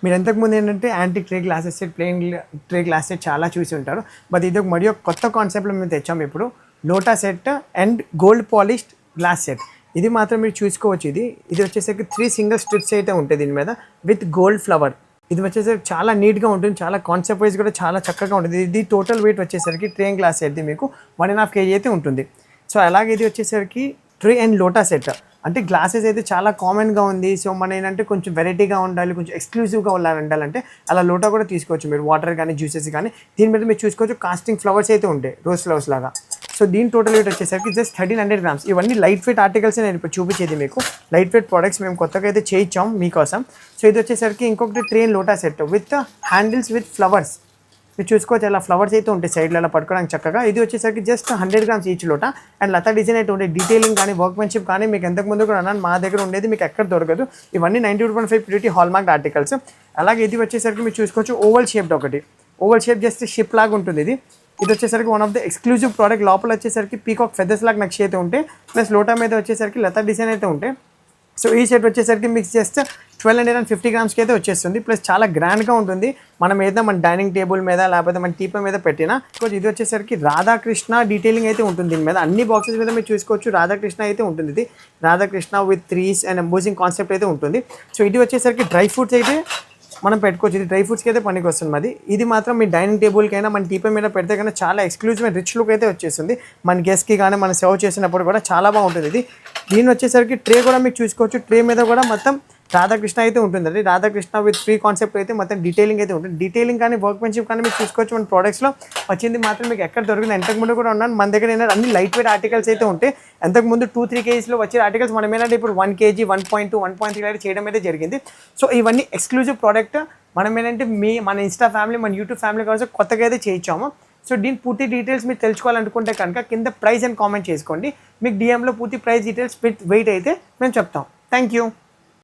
మీరు ఇంతకుముందు ఏంటంటే anti tray glasses set, plain tray glass set చాలా చూసి ఉంటారు. బట్ ఇది ఒక మరియు కొత్త కాన్సెప్ట్లో మేము తెచ్చాము ఇప్పుడు, lota set and gold polished glass set. ఇది మాత్రం మీరు చూసుకోవచ్చు. ఇది వచ్చేసరికి 3 సింగిల్ స్ట్రిప్స్ అయితే ఉంటాయి దీని మీద విత్ గోల్డ్ ఫ్లవర్. ఇది వచ్చేసరికి చాలా నీట్గా ఉంటుంది, చాలా కాన్సెప్ట్ వైజ్ కూడా చాలా చక్కగా ఉంటుంది. ఇది టోటల్ వెయిట్ వచ్చేసరికి ట్రే అండ్ గ్లాస్ సెట్ మీకు 1.5 kg అయితే ఉంటుంది. సో అలాగే ఇది వచ్చేసరికి ట్రే అండ్ లోటా సెట్. అంటే గ్లాసెస్ అయితే చాలా కామన్గా ఉంది. సో మన ఏంటంటే కొంచెం వెరైటీగా ఉండాలి, కొంచెం ఎక్స్క్లూజివ్గా ఉండాలంటే అలా లోటా కూడా తీసుకోవచ్చు మీరు, వాటర్ కానీ జ్యూసెస్ కానీ. దీని మీద మీరు చూసుకోవచ్చు కాస్టింగ్ ఫ్లవర్స్ అయితే ఉంటాయి, రోజ్ ఫ్లవర్స్ లాగా. సో దీని టోటల్ వెయిట్ వచ్చేసరికి జస్ట్ 1300 grams. ఇవన్నీ లైట్ వెయిట్ ఆర్టికల్స్ నేను ఇప్పుడు చూపించేది మీకు. లైట్ వెయిట్ ప్రోడక్ట్స్ మేము కొత్తగా అయితే చేయించాం మీకోసం. సో ఇది వచ్చేసరికి ఇంకొకటి tray and lota set with handles with flowers. మీరు చూసుకోవచ్చు అలా ఫ్లవర్స్ అయితే ఉంటాయి సైడ్లో అలా పట్టుకోవడానికి చక్కగా. ఇది వచ్చేసరికి just 100 grams each lota. And లతా డిజైన్ అయితే ఉండే డీటెయిలింగ్ కానీ వర్క్మెన్షిప్ కానీ మీకు ఎంతకు ముందు కూడా అన్నాను మా దగ్గర ఉండేది మీకు ఎక్కడ దొరకదు. ఇవన్నీ 92.5 ప్యూరిటీ హాల్మార్క్ ఆర్టికల్స్. అలాగే ఇది వచ్చేసరికి మీరు చూసుకోవచ్చు ఓవల్ షేప్డ్ ఒకటి. ఓవల్ షేప్ జస్ట్ షిప్ లాగా ఉంటుంది ఇది వచ్చేసరికి one of the exclusive product. లోపల వచ్చేసరికి పీకాక్ ఫెదర్స్ లాగా నక్షి అయితే ఉంటాయి, ప్లస్ లోటా మీద వచ్చేసరికి లతా డిజైన్ అయితే ఉంటాయి. సో ఈ సెట్ వచ్చేసరికి మీకు జస్ట్ 1250 grams అయితే వచ్చేస్తుంది. ప్లస్ చాలా గ్రాండ్గా ఉంటుంది. మనం ఏదైనా మన డైనింగ్ టేబుల్ మీద లేకపోతే మన టీపై మీద పెట్టినా. ఇది వచ్చేసరికి రాధాకృష్ణ డీటెయిలింగ్ అయితే ఉంటుంది దీని మీద. అన్ని బాక్సెస్ మీద మీరు చూసుకోవచ్చు రాధాకృష్ణ అయితే ఉంటుంది. ఇది Radhakrishna with trees and embossing concept అయితే ఉంటుంది. సో ఇది వచ్చేసరికి డ్రై ఫ్రూట్స్ అయితే మనం పెట్టుకోవచ్చు. ఇది డ్రై ఫ్రూట్స్కి అయితే పనికి వస్తుంది మాది. ఇది మాత్రం మీ డైనింగ్ టేబుల్కైనా మన టీపై మీద పెడితే కానీ చాలా ఎక్స్క్లూజివ్ అండ్ రిచ్ లుక్ అయితే వచ్చేస్తుంది. మన గెస్ట్కి కానీ మనం సర్వ్ చేసినప్పుడు కూడా చాలా బాగుంటుంది దీని వచ్చేసరికి ట్రే కూడా మీకు చూసుకోవచ్చు. ట్రే మీద కూడా మొత్తం రాధాకృష్ణ అయితే ఉంటుంది. రాధాకృష్ణ విత్ ఫ్రీ కాన్సెప్ట్ అయితే మొత్తం డీటెయిలింగ్ అయితే ఉంటుంది. డీటెయిలింగ్ కానీ వర్క్మెన్షిప్ కానీ మీరు చూసుకోవచ్చు. మన ప్రోడక్ట్స్లో వచ్చింది మాత్రం మీకు ఎక్కడ దొరికింది. ఎంతకుముందు కూడా ఉన్నాను మన దగ్గర ఏంటంటే అన్ని లైట్ వెయిట్ ఆర్టికల్స్ అయితే ఉంటాయి. ఎంతకుముందు 2-3 kgsలో వచ్చే ఆర్టికల్స్ మనం ఏంటంటే ఇప్పుడు 1 kg 1.2 1.3 అయితే చేయడం అయితే జరిగింది. సో ఇవన్నీ ఎక్స్క్లూజివ్ ప్రోడక్ట్ మనం ఏంటంటే మన ఇన్స్టా ఫ్యామిలీ మన యూట్యూబ్ ఫ్యామిలీ కోసం కొత్తగా అయితే చేయించాము. సో దీని పూర్తి డీటెయిల్స్ మీరు తెలుసుకోవాలనుకుంటే కనుక కింద ప్రైస్ అని కామెంట్ చేసుకోండి. మీకు డిఎంలో పూర్తి ప్రైస్ డీటెయిల్స్ విత్ వెయిట్ అయితే మేము చెప్తాం. Thank you.